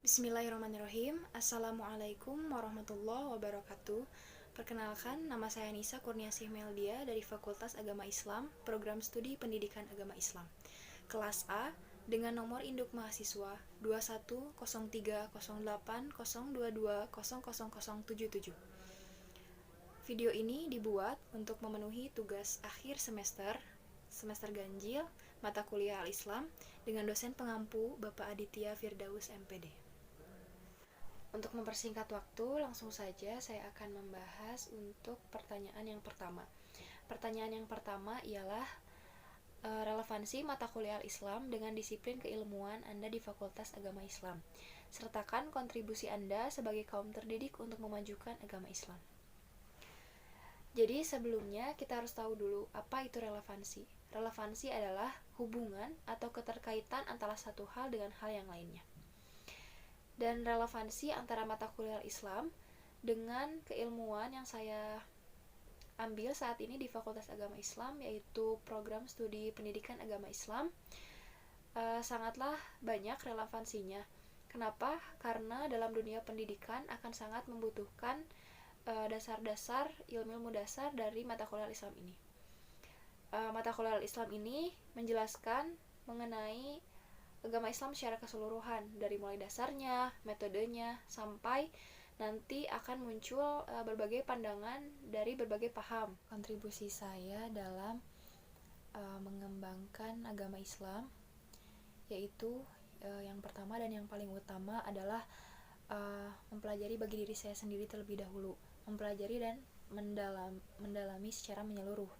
Bismillahirrahmanirrahim. Assalamualaikum warahmatullahi wabarakatuh. Perkenalkan, nama saya Nisa Kurniasih Meldia dari Fakultas Agama Islam, Program Studi Pendidikan Agama Islam. Kelas A dengan nomor induk mahasiswa 21030802200077. Video ini dibuat untuk memenuhi tugas akhir semester ganjil, mata kuliah Al-Islam dengan dosen pengampu Bapak Aditya Firdaus MPD. Untuk mempersingkat waktu, langsung saja saya akan membahas untuk pertanyaan yang pertama. Pertanyaan yang pertama ialah relevansi mata kuliah Islam dengan disiplin keilmuan Anda di Fakultas Agama Islam. Sertakan kontribusi Anda sebagai kaum terdidik untuk memajukan agama Islam. Jadi sebelumnya kita harus tahu dulu apa itu relevansi. Relevansi adalah hubungan atau keterkaitan antara satu hal dengan hal yang lainnya. Dan relevansi antara mata kuliah Islam dengan keilmuan yang saya ambil saat ini di Fakultas Agama Islam, yaitu program studi pendidikan agama Islam, sangatlah banyak relevansinya. Kenapa? Karena dalam dunia pendidikan akan sangat membutuhkan dasar-dasar, ilmu-ilmu dasar dari mata kuliah Islam ini. Mata kuliah Islam ini menjelaskan mengenai agama Islam secara keseluruhan, dari mulai dasarnya, metodenya, sampai nanti akan muncul berbagai pandangan dari berbagai paham. Kontribusi saya dalam mengembangkan agama Islam yaitu yang pertama dan yang paling utama adalah mempelajari bagi diri saya sendiri terlebih dahulu, mempelajari dan mendalami secara menyeluruh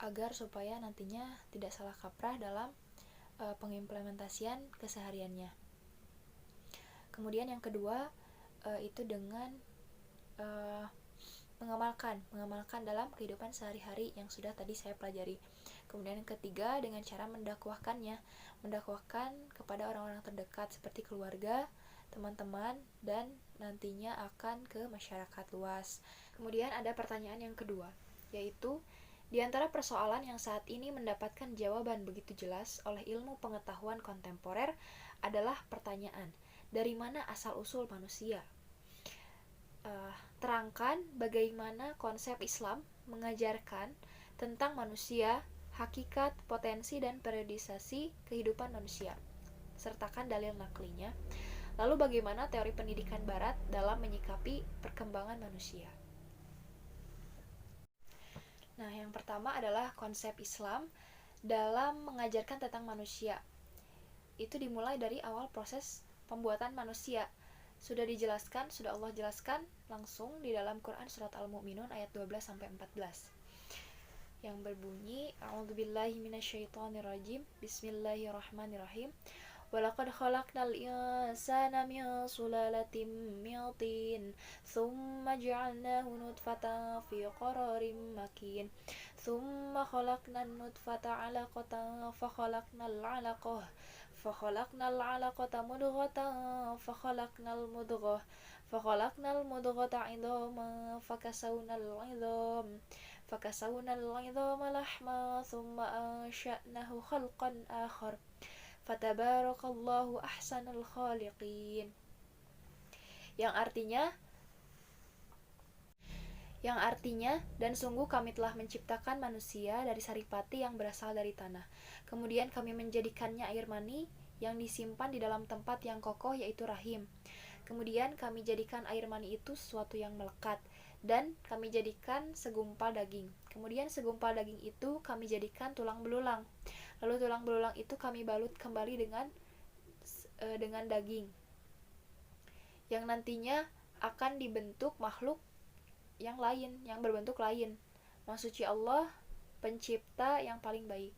agar supaya nantinya tidak salah kaprah dalam pengimplementasian kesehariannya. Kemudian yang kedua itu dengan mengamalkan dalam kehidupan sehari-hari yang sudah tadi saya pelajari. Kemudian yang ketiga dengan cara mendakwahkan kepada orang-orang terdekat seperti keluarga, teman-teman, dan nantinya akan ke masyarakat luas. Kemudian ada pertanyaan yang kedua, yaitu di antara persoalan yang saat ini mendapatkan jawaban begitu jelas oleh ilmu pengetahuan kontemporer adalah pertanyaan, dari mana asal-usul manusia? Terangkan bagaimana konsep Islam mengajarkan tentang manusia, hakikat, potensi, dan periodisasi kehidupan manusia. Sertakan dalil naklinya. Lalu bagaimana teori pendidikan Barat dalam menyikapi perkembangan manusia? Nah, yang pertama adalah konsep Islam dalam mengajarkan tentang manusia. Itu dimulai dari awal proses pembuatan manusia. Sudah Allah jelaskan langsung di dalam Quran surat Al-Mu'minun ayat 12-14. Yang berbunyi, A'udzubillahi minasyaitonirrajim, Bismillahirrahmanirrahim. Walaqad khalaqnal insana min sulalatin min tin, thumma ja'alnahu nutfatan fi qararin makin, thumma khalaqnan nutfata 'alaqatan fakhalaqnal 'alaqata mudghatan fakhalaqnal mudghata 'idhaman fakasawnal 'idhama lahma thumma ansha'nahu khalqan akhar fatabarakallahu ahsanul khaliqin. Yang artinya dan sungguh kami telah menciptakan manusia dari saripati yang berasal dari tanah. Kemudian kami menjadikannya air mani yang disimpan di dalam tempat yang kokoh, yaitu rahim. Kemudian kami jadikan air mani itu sesuatu yang melekat, dan kami jadikan segumpal daging. Kemudian segumpal daging itu kami jadikan tulang belulang. Lalu tulang belulang itu kami balut kembali dengan daging, yang nantinya akan dibentuk makhluk yang lain, yang berbentuk lain. Maksudnya Allah, pencipta yang paling baik.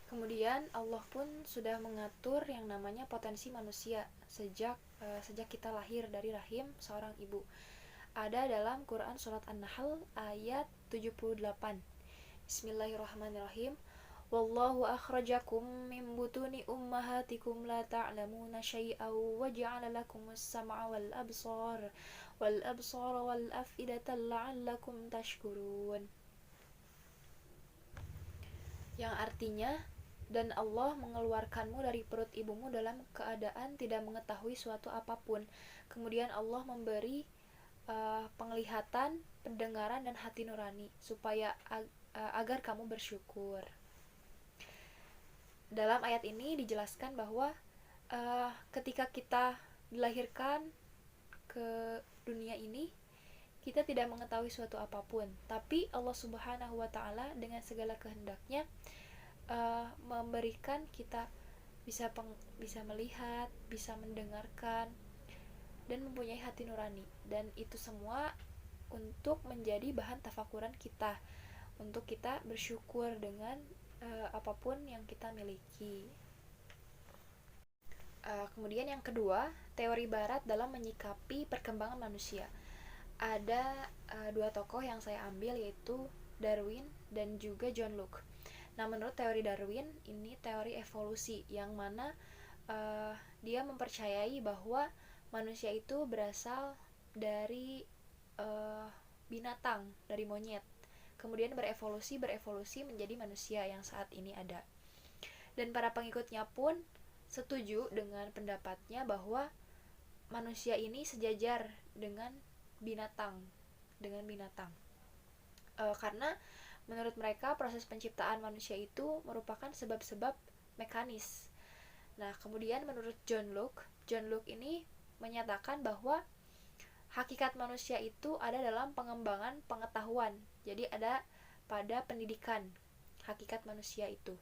Kemudian Allah pun sudah mengatur yang namanya potensi manusia sejak kita lahir dari rahim seorang ibu. Ada dalam Quran surat An-Nahl ayat 78. Bismillahirrahmanirrahim. Wallahu akhrajakum min butuni ummahatikum la ta'lamuna syai'aw wa ja'ala lakumus sam'a wal absara wal af'idata la'allakum tashkurun. Yang artinya, dan Allah mengeluarkanmu dari perut ibumu dalam keadaan tidak mengetahui suatu apapun. Kemudian Allah memberi penglihatan, pendengaran, dan hati nurani supaya agar kamu bersyukur. Dalam ayat ini dijelaskan bahwa ketika kita dilahirkan ke dunia ini, kita tidak mengetahui suatu apapun, tapi Allah Subhanahu wa Ta'ala dengan segala kehendaknya memberikan kita bisa melihat, bisa mendengarkan, dan mempunyai hati nurani. Dan itu semua untuk menjadi bahan tafakuran kita, untuk kita bersyukur dengan apapun yang kita miliki. Kemudian yang kedua, teori barat dalam menyikapi perkembangan manusia. Ada dua tokoh yang saya ambil, yaitu Darwin dan juga John Locke. Nah, menurut teori Darwin, ini teori evolusi yang mana dia mempercayai bahwa manusia itu berasal dari binatang, dari monyet. Kemudian berevolusi menjadi manusia yang saat ini ada. Dan para pengikutnya pun setuju dengan pendapatnya bahwa manusia ini sejajar dengan binatang. Karena menurut mereka proses penciptaan manusia itu merupakan sebab-sebab mekanis. Nah, kemudian menurut John Locke ini menyatakan bahwa hakikat manusia itu ada dalam pengembangan pengetahuan. Jadi ada pada pendidikan hakikat manusia itu.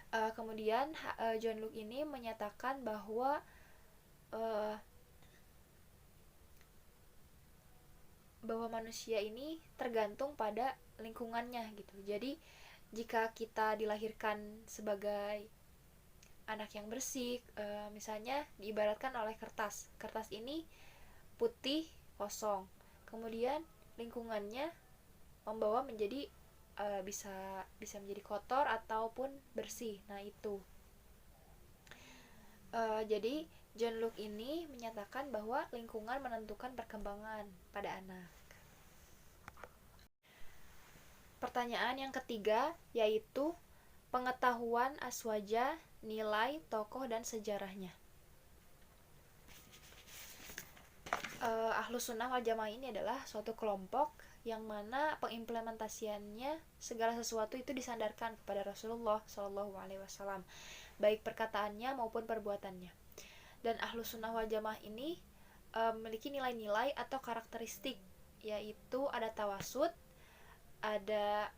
Kemudian John Locke ini menyatakan bahwa manusia ini tergantung pada lingkungannya gitu. Jadi jika kita dilahirkan sebagai anak yang bersih, misalnya diibaratkan oleh kertas ini putih, kosong, kemudian lingkungannya membawa menjadi bisa menjadi kotor ataupun bersih. Nah itu jadi John Locke ini menyatakan bahwa lingkungan menentukan perkembangan pada anak. Pertanyaan yang ketiga yaitu pengetahuan aswaja, nilai, tokoh, dan sejarahnya. Ahlus Sunnah wal Jamaah ini adalah suatu kelompok yang mana pengimplementasiannya segala sesuatu itu disandarkan kepada Rasulullah SAW, baik perkataannya maupun perbuatannya. Dan Ahlus Sunnah wal Jamaah ini memiliki nilai-nilai atau karakteristik, yaitu ada tawasud, ada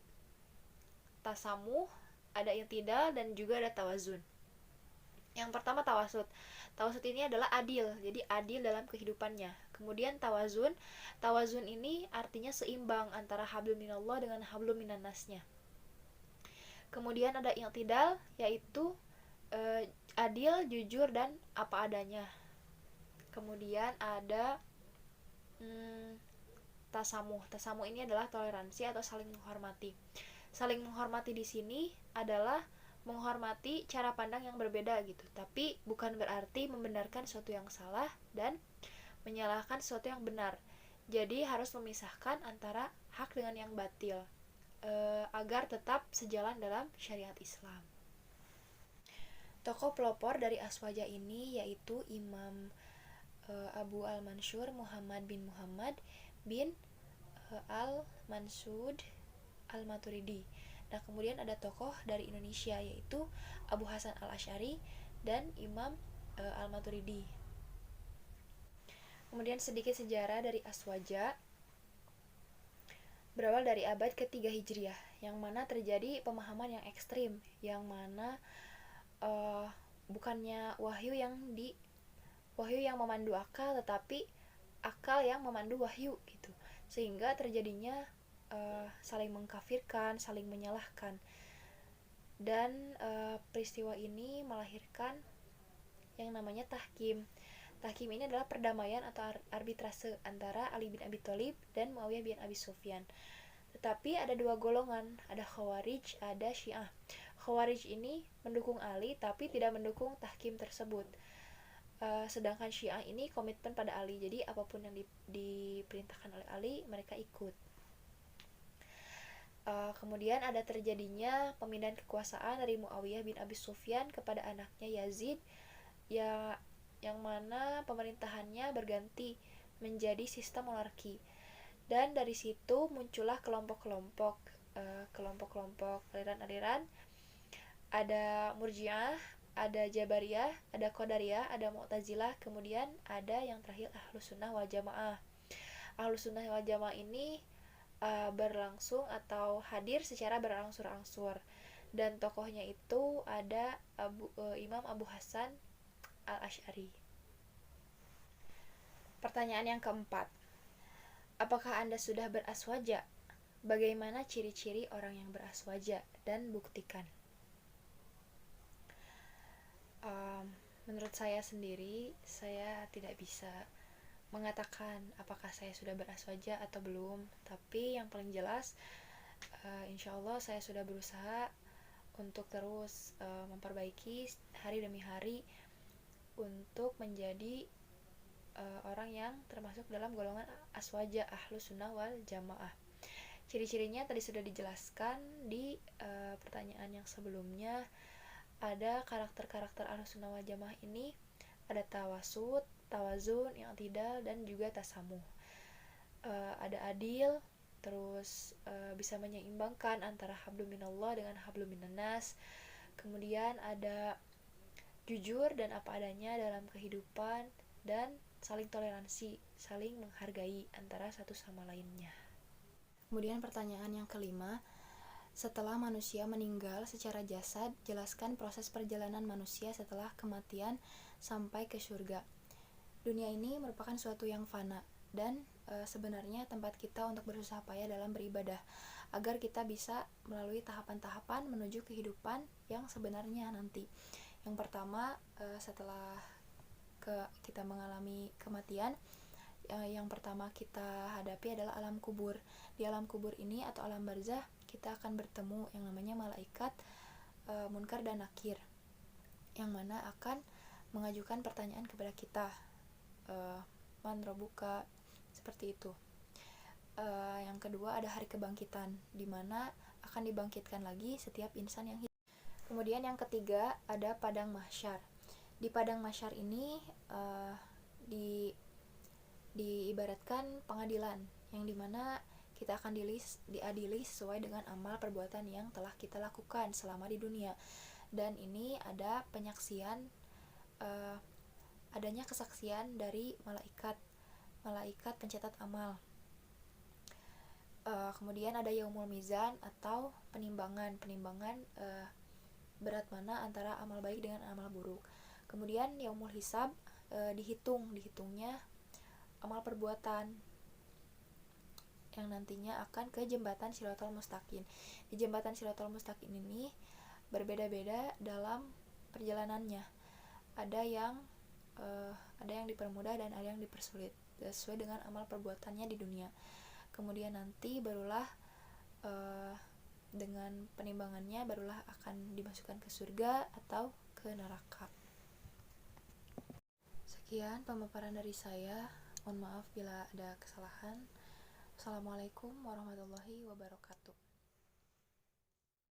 tasamuh, ada i'tidal, dan juga ada tawazun. Yang pertama tawasud. Tawasud ini adalah adil, jadi adil dalam kehidupannya. Kemudian tawazun ini artinya seimbang antara hablum minallah dengan hablum minannasnya. Kemudian ada i'tidal, yaitu adil, jujur, dan apa adanya. Kemudian ada tasamuh. Tasamuh ini adalah toleransi atau saling menghormati. Saling menghormati di sini adalah menghormati cara pandang yang berbeda gitu, tapi bukan berarti membenarkan sesuatu yang salah dan menyalahkan sesuatu yang benar. Jadi harus memisahkan antara hak dengan yang batil agar tetap sejalan dalam syariat Islam. Tokoh pelopor dari aswaja ini yaitu Imam Abu al-Mansur Muhammad bin al-Mansud al-Maturidi. Nah, kemudian ada tokoh dari Indonesia yaitu Abu Hasan al-Asy'ari dan Imam al-Maturidi. Kemudian sedikit sejarah dari aswaja. Berawal dari abad ke-3 Hijriah, yang mana terjadi pemahaman yang ekstrim, yang mana bukannya wahyu yang memandu akal, tetapi akal yang memandu wahyu gitu. Sehingga terjadinya saling mengkafirkan, saling menyalahkan. Dan peristiwa ini melahirkan yang namanya tahkim. Tahkim ini adalah perdamaian atau arbitrase antara Ali bin Abi Thalib dan Muawiyah bin Abi Sufyan. Tetapi ada dua golongan, ada Khawarij, ada Syiah. Khawarij ini mendukung Ali tapi tidak mendukung tahkim tersebut. Sedangkan Syiah ini komitmen pada Ali, jadi apapun yang diperintahkan oleh Ali mereka ikut. Kemudian ada terjadinya pemindahan kekuasaan dari Muawiyah bin Abi Sufyan kepada anaknya Yazid, ya, yang mana pemerintahannya berganti menjadi sistem monarki. Dan dari situ muncullah kelompok-kelompok aliran-aliran. Ada Murji'ah, ada Jabariyah, ada Qadariyah, ada Mu'tazilah, kemudian ada yang terakhir Ahlus Sunnah wal Jamaah. Ahlus Sunnah wal Jamaah ini berlangsung atau hadir secara berangsur-angsur, dan tokohnya itu ada Imam Abu Hasan Al-Asy'ari. Pertanyaan yang keempat, apakah Anda sudah beraswaja? Bagaimana ciri-ciri orang yang beraswaja dan buktikan? Menurut saya sendiri, saya tidak bisa mengatakan apakah saya sudah beraswaja atau belum, tapi yang paling jelas, insya Allah saya sudah berusaha untuk terus memperbaiki hari demi hari untuk menjadi orang yang termasuk dalam golongan aswaja Ahlus Sunnah wal Jamaah. Ciri-cirinya tadi sudah dijelaskan di pertanyaan yang sebelumnya. Ada karakter-karakter Ahlus Sunnah wal Jamaah ini, ada tawasud, tawazun, i'tidal, dan juga tasamuh. Ada adil, terus bisa menyeimbangkan antara hablum minallah dengan hablum minannas. Kemudian ada jujur dan apa adanya dalam kehidupan, dan saling toleransi, saling menghargai antara satu sama lainnya. Kemudian pertanyaan yang kelima, setelah manusia meninggal secara jasad, jelaskan proses perjalanan manusia setelah kematian sampai ke surga. Dunia ini merupakan suatu yang fana, dan sebenarnya tempat kita untuk bersusah payah dalam beribadah, agar kita bisa melalui tahapan-tahapan menuju kehidupan yang sebenarnya nanti. Yang pertama, setelah kita mengalami kematian, yang pertama kita hadapi adalah alam kubur. Di alam kubur ini atau alam barzah, kita akan bertemu yang namanya malaikat Munkar dan Nakir, yang mana akan mengajukan pertanyaan kepada kita, man robuka, seperti itu. Yang kedua ada hari kebangkitan, di mana akan dibangkitkan lagi setiap insan yang hidup. Kemudian yang ketiga ada padang mahsyar. Di padang mahsyar ini diibaratkan pengadilan, yang dimana kita akan diadili sesuai dengan amal perbuatan yang telah kita lakukan selama di dunia. Dan ini ada penyaksian, adanya kesaksian dari malaikat pencatat amal. Kemudian ada yaumul mizan atau penimbangan berat mana antara amal baik dengan amal buruk. Kemudian yaumul hisab, dihitungnya amal perbuatan yang nantinya akan ke jembatan Shiratal Mustaqim. Di jembatan Shiratal Mustaqim ini berbeda-beda dalam perjalanannya. Ada yang dipermudah dan ada yang dipersulit sesuai dengan amal perbuatannya di dunia. Kemudian nanti barulah dengan penimbangannya barulah akan dimasukkan ke surga atau ke neraka. Sekian pemaparan dari saya. Mohon maaf bila ada kesalahan. Assalamualaikum warahmatullahi wabarakatuh.